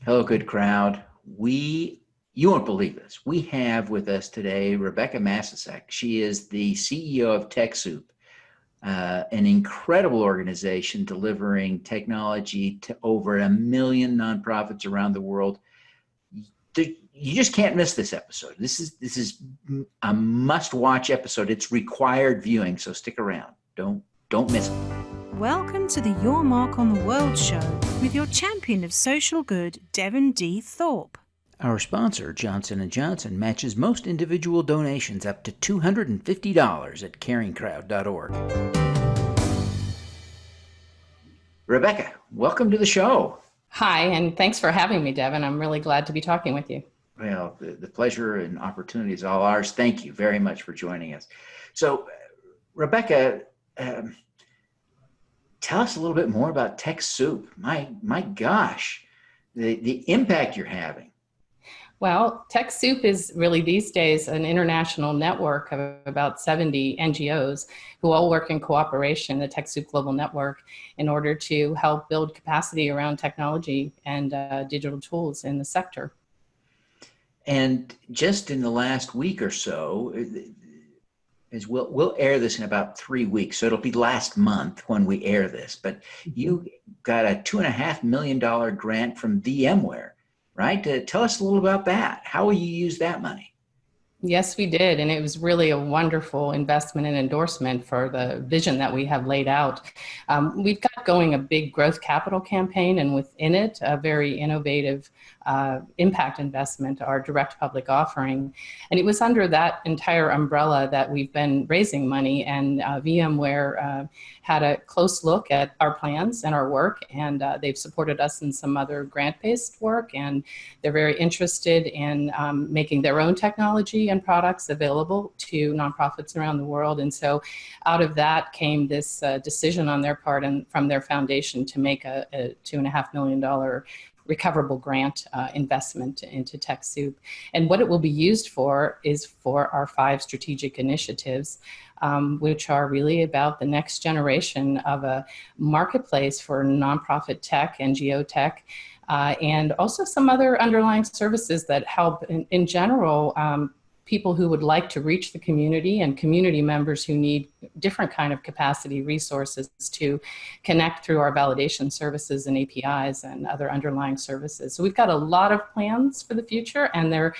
Hello, good crowd. You won't believe this. We have with us today Rebecca Masisak. She is the CEO of TechSoup, an incredible organization delivering technology to over 1 million nonprofits around the world. You just can't miss this episode. This is a must-watch episode. It's required viewing, so stick around. Don't miss it. Welcome to the Your Mark on the World show with your champion of social good, Devin D. Thorpe. Our sponsor, Johnson & Johnson, matches most individual donations up to $250 at caringcrowd.org. Rebecca, welcome to the show. Hi, and thanks for having me, Devin. I'm really glad to be talking with you. Well, the pleasure and opportunity is all ours. Thank you very much for joining us. So, Rebecca, tell us a little bit more about TechSoup. My gosh, the impact you're having. Well, TechSoup is really these days an international network of about 70 NGOs who all work in cooperation, the TechSoup Global Network, in order to help build capacity around technology and digital tools in the sector. And just in the last week or so, as we'll air this in about 3 weeks, so it'll be last month when we air this, but you got a $2.5 million grant from VMware, right? Tell us a little about that. How will you use that money? Yes, we did. And it was really a wonderful investment and endorsement for the vision that we have laid out. We've got going a big growth capital campaign, and within it, a very innovative impact investment, our direct public offering. And it was under that entire umbrella that we've been raising money, and VMware had a close look at our plans and our work, and they've supported us in some other grant-based work, and they're very interested in making their own technology and products available to nonprofits around the world. And so out of that came this decision on their part and from their foundation to make a $2.5 million recoverable grant investment into TechSoup. And what it will be used for is for our 5 strategic initiatives, which are really about the next generation of a marketplace for nonprofit tech, NGO tech, and also some other underlying services that help in general people who would like to reach the community and community members who need different kind of capacity resources to connect through our validation services and APIs and other underlying services. So we've got a lot of plans for the future, and they're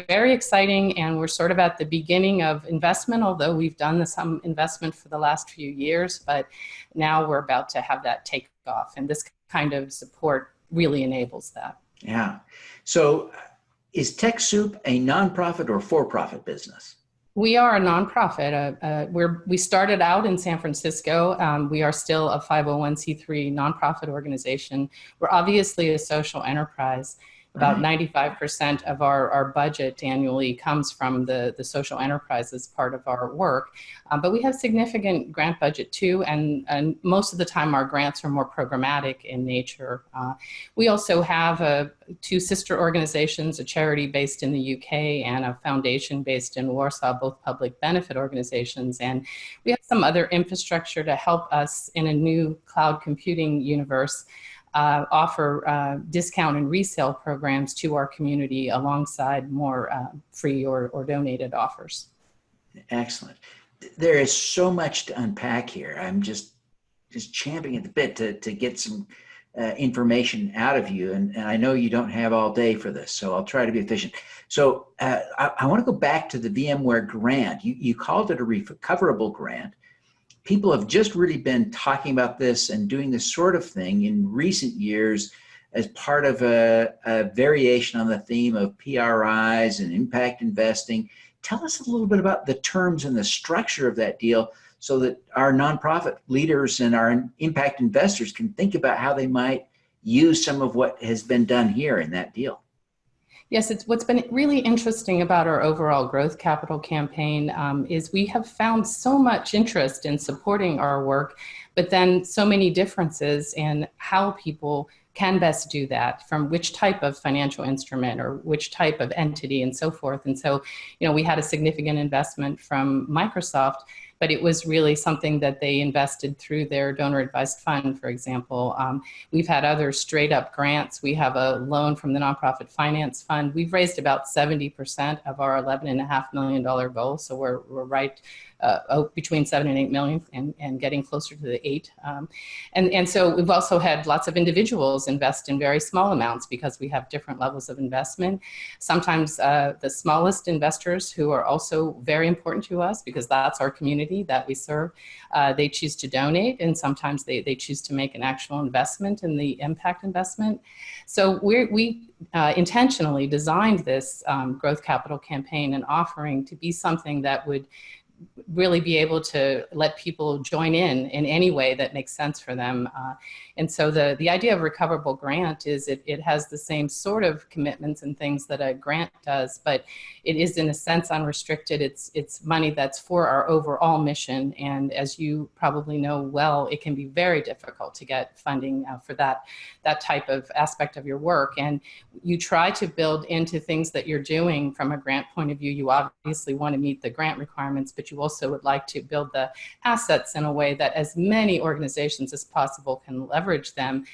very exciting, and we're sort of at the beginning of investment, although we've done some investment for the last few years, but now we're about to have that take off, and this kind of support really enables that. Yeah. So is TechSoup a nonprofit or for-profit business? We are a nonprofit. We started out in San Francisco. We are still a 501c3 nonprofit organization. We're obviously a social enterprise. About 95% of our budget annually comes from the social enterprise as part of our work. But we have significant grant budget too, and most of the time our grants are more programmatic in nature. We also have 2 sister organizations, a charity based in the UK and a foundation based in Warsaw, both public benefit organizations. And we have some other infrastructure to help us in a new cloud computing universe offer discount and resale programs to our community alongside more free or donated offers. Excellent. There is so much to unpack here. I'm just champing at the bit to get some information out of you. And I know you don't have all day for this, so I'll try to be efficient. So I want to go back to the VMware grant. You called it a recoverable grant. People have just really been talking about this and doing this sort of thing in recent years as part of a variation on the theme of PRIs and impact investing. Tell us a little bit about the terms and the structure of that deal so that our nonprofit leaders and our impact investors can think about how they might use some of what has been done here in that deal. Yes, it's what's been really interesting about our overall growth capital campaign is we have found so much interest in supporting our work, but then so many differences in how people can best do that, from which type of financial instrument or which type of entity and so forth. And so, we had a significant investment from Microsoft but it was really something that they invested through their donor advised fund, for example. We've had other straight up grants. We have a loan from the Nonprofit Finance Fund. We've raised about 70% of our $11.5 million goal. So we're right between 7 and 8 million and getting closer to the 8. And so we've also had lots of individuals invest in very small amounts because we have different levels of investment. Sometimes the smallest investors, who are also very important to us because that's our community that we serve, they choose to donate, and sometimes they choose to make an actual investment in the impact investment. So we intentionally designed this growth capital campaign and offering to be something that would really be able to let people join in any way that makes sense for them. And so the idea of recoverable grant is it has the same sort of commitments and things that a grant does, but it is in a sense unrestricted. It's money that's for our overall mission. And as you probably know well, it can be very difficult to get funding for that type of aspect of your work. And you try to build into things that you're doing from a grant point of view. You obviously want to meet the grant requirements, but you also would like to build the assets in a way that as many organizations as possible can leverage them.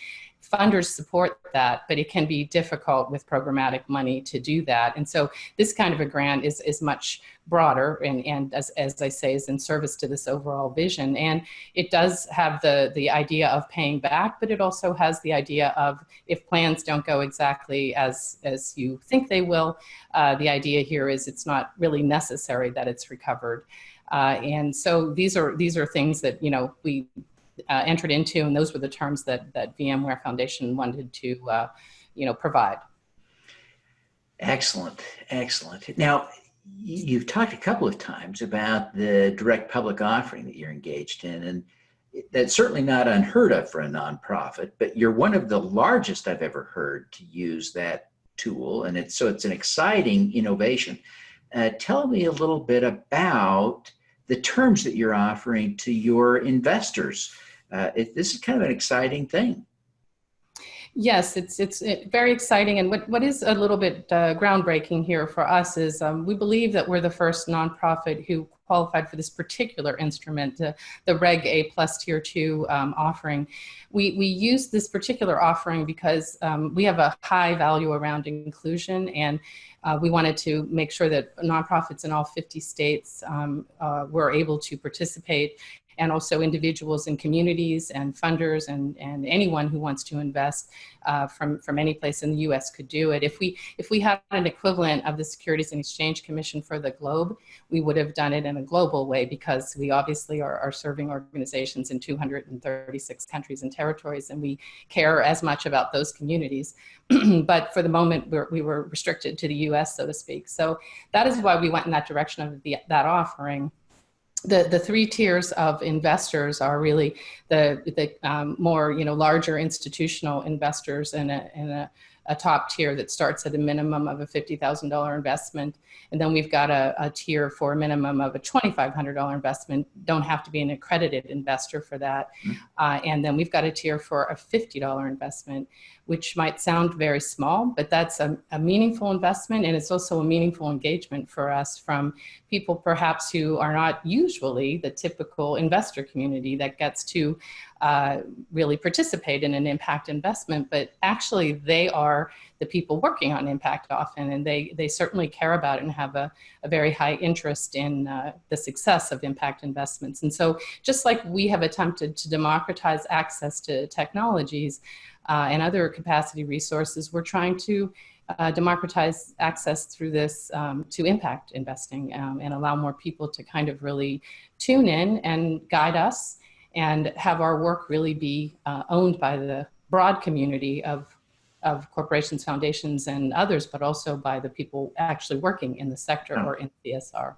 Funders support that, but it can be difficult with programmatic money to do that. And so this kind of a grant is much broader and as I say, is in service to this overall vision. And it does have the idea of paying back, but it also has the idea of if plans don't go exactly as you think they will, the idea here is it's not really necessary that it's recovered. And so these are things that, we entered into, and those were the terms that VMware Foundation wanted to, provide. Excellent, excellent. Now, you've talked a couple of times about the direct public offering that you're engaged in, and that's certainly not unheard of for a nonprofit, but you're one of the largest I've ever heard to use that tool, and it's an exciting innovation. Tell me a little bit about the terms that you're offering to your investors. This is kind of an exciting thing. Yes, it's very exciting. And what is a little bit groundbreaking here for us is we believe that we're the first nonprofit who qualified for this particular instrument, the Reg A plus Tier 2 offering. We use this particular offering because we have a high value around inclusion, and we wanted to make sure that nonprofits in all 50 states were able to participate, and also individuals and communities and funders and anyone who wants to invest from any place in the U.S. could do it. If we had an equivalent of the Securities and Exchange Commission for the globe, we would have done it in a global way, because we obviously are serving organizations in 236 countries and territories, and we care as much about those communities. But for the moment, we were restricted to the U.S., so to speak. So that is why we went in that direction of that offering. The three tiers of investors are really the more larger institutional investors, and a top tier that starts at a minimum of a $50,000 investment. And then we've got a tier for a minimum of a $2,500 investment. Don't have to be an accredited investor for that. And then we've got a tier for a $50 investment, which might sound very small, but that's a meaningful investment. And it's also a meaningful engagement for us from people perhaps who are not usually the typical investor community that gets to really participate in an impact investment, but actually they are the people working on impact often, and they certainly care about it and have a very high interest in the success of impact investments. And so just like we have attempted to democratize access to technologies and other capacity resources, we're trying to democratize access through this to impact investing and allow more people to kind of really tune in and guide us and have our work really be owned by the broad community of corporations, foundations, and others, but also by the people actually working in the sector or in CSR.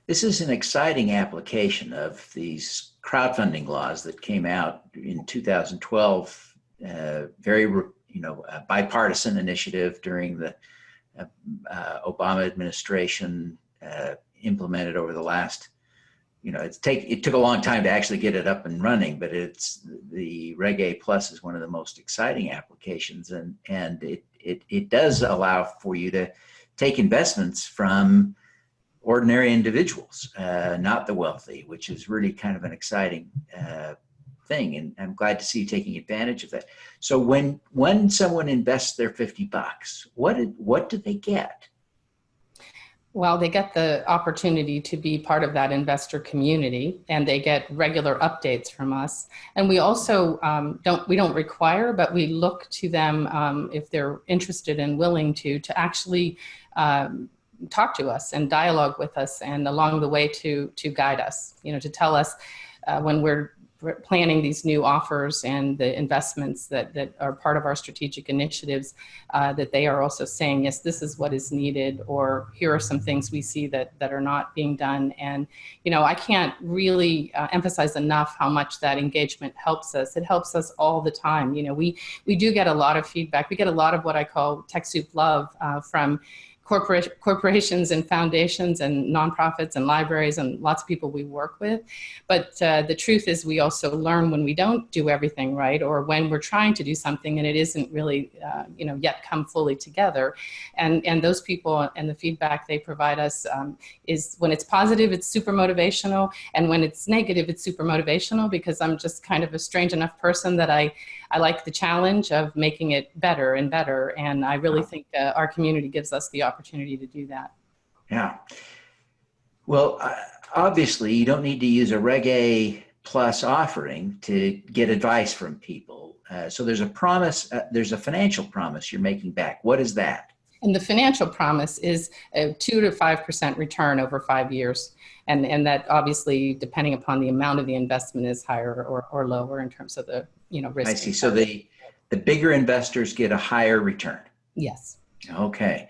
This is an exciting application of these crowdfunding laws that came out in 2012, very bipartisan initiative during the Obama administration, implemented over the last, it took a long time to actually get it up and running, but the Reg A Plus is one of the most exciting applications, and it does allow for you to take investments from ordinary individuals, not the wealthy, which is really kind of an exciting thing. And I'm glad to see you taking advantage of that. So when someone invests their $50, what do they get? Well, they get the opportunity to be part of that investor community, and they get regular updates from us. And we also don't require, but we look to them if they're interested and willing to actually talk to us and dialogue with us, and along the way to guide us, to tell us when we're planning these new offers and the investments that are part of our strategic initiatives, that they are also saying, yes, this is what is needed, or here are some things we see that are not being done. And, I can't really emphasize enough how much that engagement helps us. It helps us all the time. We do get a lot of feedback. We get a lot of what I call TechSoup love from corporations and foundations and nonprofits and libraries and lots of people we work with. But the truth is we also learn when we don't do everything right, or when we're trying to do something and it isn't really yet come fully together. And those people and the feedback they provide us is, when it's positive, it's super motivational. And when it's negative, it's super motivational, because I'm just kind of a strange enough person that I like the challenge of making it better and better. And I really think our community gives us the opportunity to do that. Yeah. Well, obviously, you don't need to use a Reg A plus offering to get advice from people. So there's a promise, there's a financial promise you're making back. What is that? And the financial promise is a 2 to 5% return over 5 years. And that obviously, depending upon the amount of the investment, is higher or lower in terms of the risk. I see. So the bigger investors get a higher return. Yes. Okay.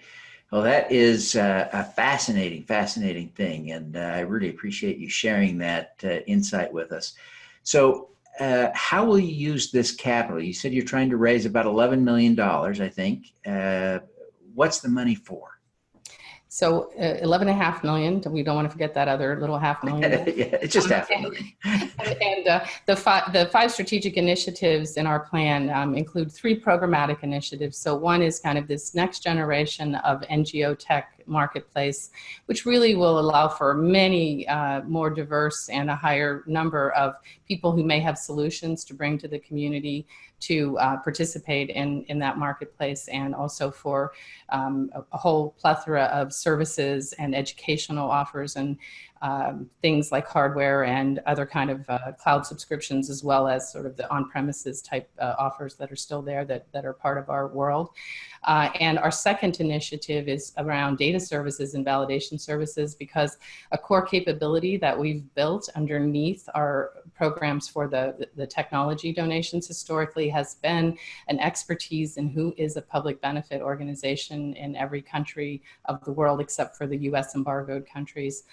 Well, that is a fascinating thing. And I really appreciate you sharing that insight with us. So how will you use this capital? You said you're trying to raise about $11 million, I think. What's the money for? So 11.5 million. We don't want to forget that other little $500,000. Yeah, it's just $500,000. And the five strategic initiatives in our plan include 3 programmatic initiatives. So one is kind of this next generation of NGO tech marketplace, which really will allow for many more diverse and a higher number of people who may have solutions to bring to the community to participate in that marketplace, and also for a whole plethora of services and educational offers and things like hardware and other kind of cloud subscriptions, as well as sort of the on-premises type offers that are still there that are part of our world. And our second initiative is around data services and validation services, because a core capability that we've built underneath our programs for the technology donations historically has been an expertise in who is a public benefit organization in every country of the world except for the US embargoed countries.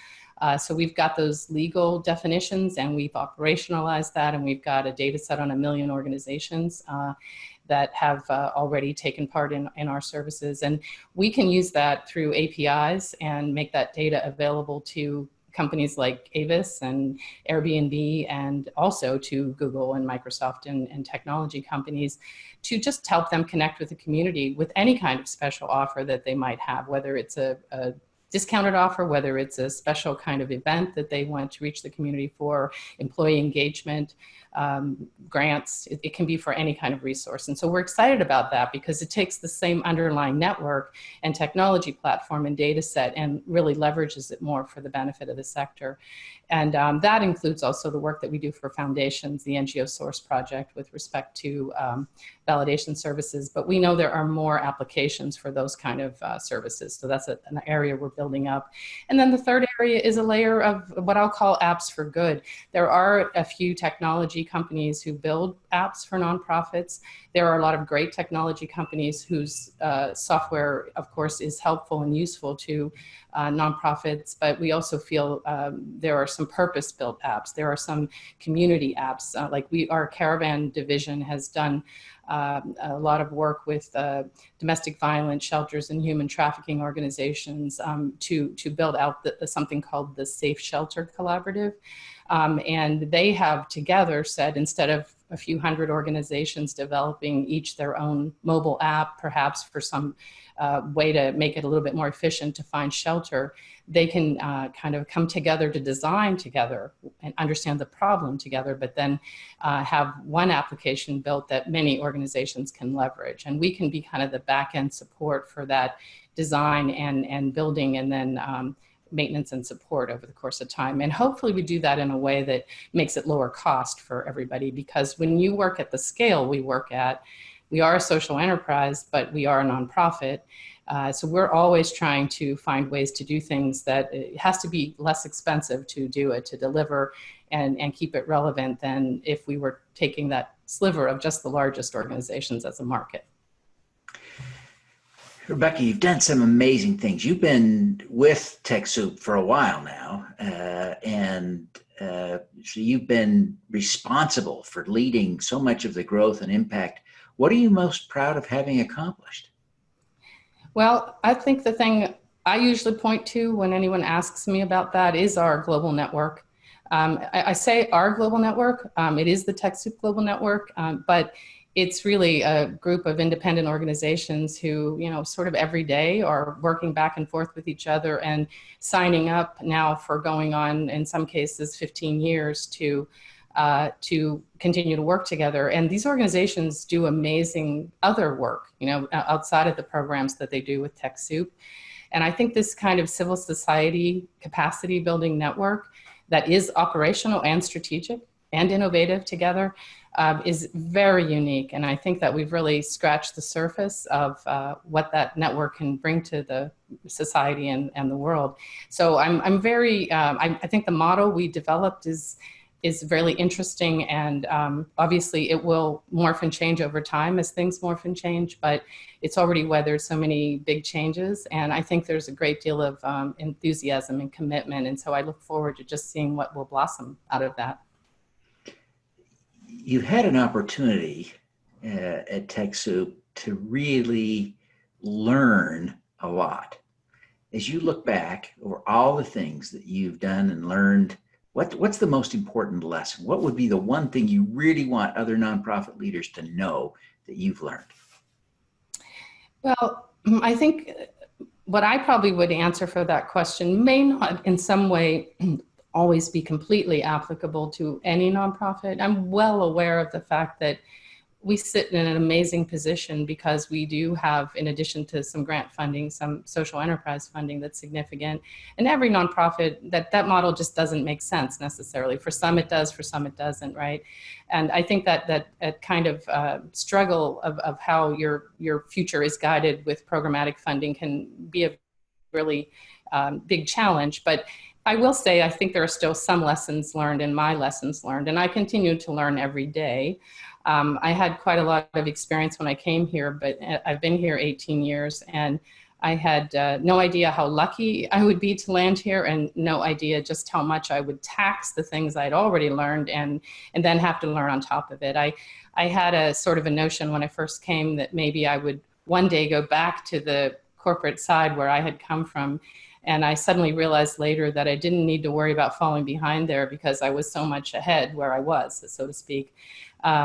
So we've got those legal definitions, and we've operationalized that, and we've got a data set on 1 million organizations that have already taken part in our services. And we can use that through APIs and make that data available to companies like Avis and Airbnb, and also to Google and Microsoft and technology companies, to just help them connect with the community with any kind of special offer that they might have, whether it's a discounted offer, whether it's a special kind of event that they want to reach the community for, employee engagement, grants. It can be for any kind of resource. And so we're excited about that, because it takes the same underlying network and technology platform and data set and really leverages it more for the benefit of the sector. And that includes also the work that we do for foundations, the NGO Source Project, with respect to validation services. But we know there are more applications for those kind of services. So that's an area we're building up. And then the third area is a layer of what I'll call apps for good. There are a few technology companies who build apps for nonprofits. There are a lot of great technology companies whose software, of course, is helpful and useful to nonprofits, but we also feel there are some purpose-built apps. There are some community apps, like our Caravan division has done a lot of work with domestic violence shelters and human trafficking organizations to build out something called the Safe Shelter Collaborative. And they have together said, instead of a few hundred organizations developing each their own mobile app, perhaps for some way to make it a little bit more efficient to find shelter, they can kind of come together to design together and understand the problem together, but then have one application built that many organizations can leverage. And we can be kind of the back-end support for that design and building, and then maintenance and support over the course of time. And hopefully we do that in a way that makes it lower cost for everybody, because when you work at the scale we work at, we are a social enterprise, but we are a nonprofit. So we're always trying to find ways to do things that it has to be less expensive to do it, to deliver and keep it relevant than if we were taking that sliver of just the largest organizations as a market. Rebecca, you've done some amazing things. You've been with TechSoup for a while now, so you've been responsible for leading so much of the growth and impact. What are you most proud of having accomplished? Well, I think the thing I usually point to when anyone asks me about that is our global network. I say our global network, it is the TechSoup global network, but it's really a group of independent organizations who, sort of every day are working back and forth with each other and signing up now for going on, in some cases, 15 years to continue to work together. And these organizations do amazing other work, outside of the programs that they do with TechSoup. And I think this kind of civil society capacity building network that is operational and strategic and innovative together is very unique. And I think that we've really scratched the surface of what that network can bring to the society and the world. So I'm very, I think the model we developed is really interesting, and obviously it will morph and change over time as things morph and change, but it's already weathered so many big changes, and I think there's a great deal of enthusiasm and commitment, and so I look forward to just seeing what will blossom out of that. You had an opportunity at TechSoup to really learn a lot. As you look back over all the things that you've done and learned, what's the most important lesson? What would be the one thing you really want other nonprofit leaders to know that you've learned? Well, I think what I probably would answer for that question may not in some way always be completely applicable to any nonprofit. I'm well aware of the fact that we sit in an amazing position because we do have, in addition to some grant funding, some social enterprise funding that's significant. And every nonprofit, that model just doesn't make sense necessarily. For some it does, for some it doesn't, right? And I think that kind of struggle of how your future is guided with programmatic funding can be a really big challenge. But I will say, I think there are still some lessons learned and my lessons learned, and I continue to learn every day. I had quite a lot of experience when I came here, but I've been here 18 years, and I had no idea how lucky I would be to land here, and no idea just how much I would tax the things I'd already learned and then have to learn on top of it. I had a sort of a notion when I first came that maybe I would one day go back to the corporate side where I had come from. And I suddenly realized later that I didn't need to worry about falling behind there because I was so much ahead where I was, so to speak.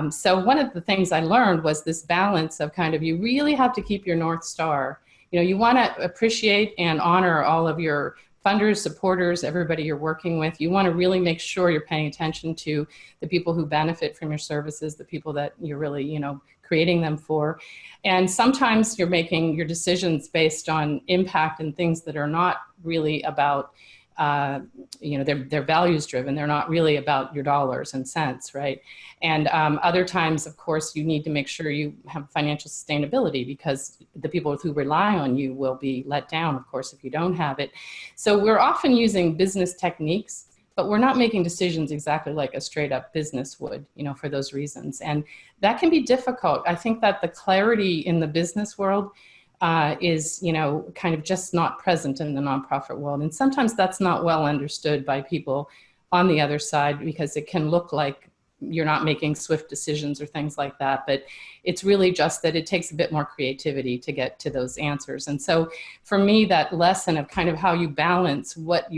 So one of the things I learned was this balance of kind of, you really have to keep your North Star. You want to appreciate and honor all of your funders, supporters, everybody you're working with. You want to really make sure you're paying attention to the people who benefit from your services, the people that you're really, creating them for. And sometimes you're making your decisions based on impact and things that are not really about, they're values driven. They're not really about your dollars and cents, right? And other times, of course, you need to make sure you have financial sustainability because the people who rely on you will be let down, of course, if you don't have it. So we're often using business techniques, but we're not making decisions exactly like a straight up business would, for those reasons. And that can be difficult. I think that the clarity in the business world is, kind of just not present in the nonprofit world. And sometimes that's not well understood by people on the other side because it can look like you're not making swift decisions or things like that. But it's really just that it takes a bit more creativity to get to those answers. And so for me, that lesson of kind of how you balance what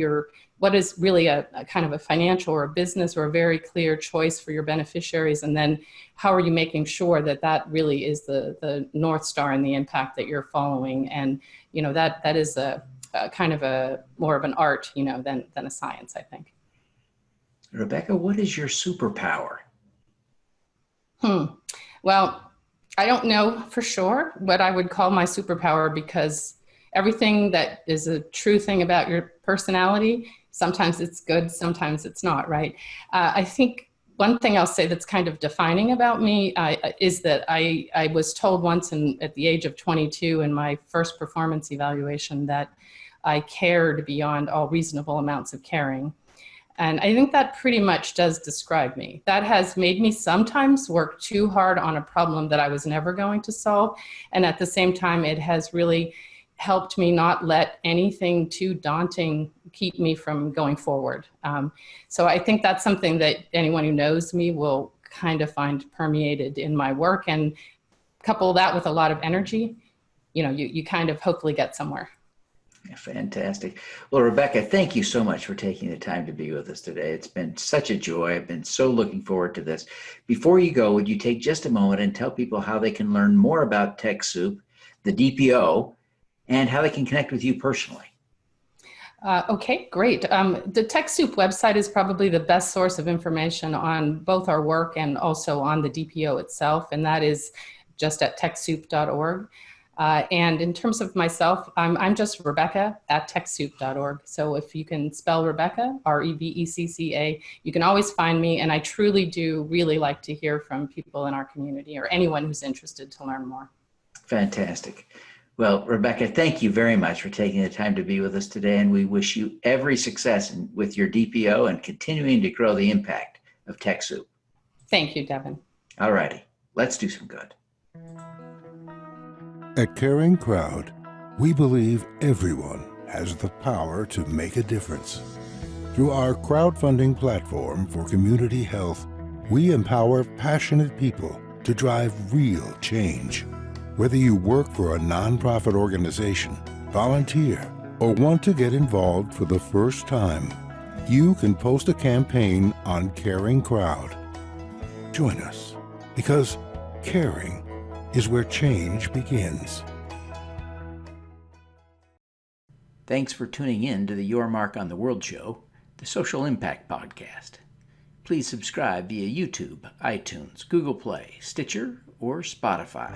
what is really a kind of a financial or a business or a very clear choice for your beneficiaries, and then how are you making sure that that really is the North Star and the impact that you're following. And that is a kind of a more of an art than a science, I think. Rebecca, what is your superpower? Well, I don't know for sure what I would call my superpower, because everything that is a true thing about your personality, sometimes it's good, sometimes it's not, right? I think one thing I'll say that's kind of defining about me is that I was told once at the age of 22 in my first performance evaluation that I cared beyond all reasonable amounts of caring. And I think that pretty much does describe me. That has made me sometimes work too hard on a problem that I was never going to solve. And at the same time, it has really helped me not let anything too daunting keep me from going forward. So I think that's something that anyone who knows me will kind of find permeated in my work, and couple that with a lot of energy, you kind of hopefully get somewhere. Fantastic. Well, Rebecca, thank you so much for taking the time to be with us today. It's been such a joy. I've been so looking forward to this. Before you go, would you take just a moment and tell people how they can learn more about TechSoup, the DPO, and how they can connect with you personally? Okay, great. The TechSoup website is probably the best source of information on both our work and also on the DPO itself, and that is just at TechSoup.org. And in terms of myself, I'm just Rebecca at TechSoup.org. So if you can spell Rebecca, Rebecca, you can always find me. And I truly do really like to hear from people in our community or anyone who's interested to learn more. Fantastic. Well, Rebecca, thank you very much for taking the time to be with us today. And we wish you every success with your DPO and continuing to grow the impact of TechSoup. Thank you, Devin. All righty. Let's do some good. At Caring Crowd, we believe everyone has the power to make a difference. Through our crowdfunding platform for community health, we empower passionate people to drive real change. Whether you work for a nonprofit organization, volunteer, or want to get involved for the first time, you can post a campaign on Caring Crowd. Join us, because caring is where change begins. Thanks for tuning in to the Your Mark on the World show, the Social Impact Podcast. Please subscribe via YouTube, iTunes, Google Play, Stitcher, or Spotify.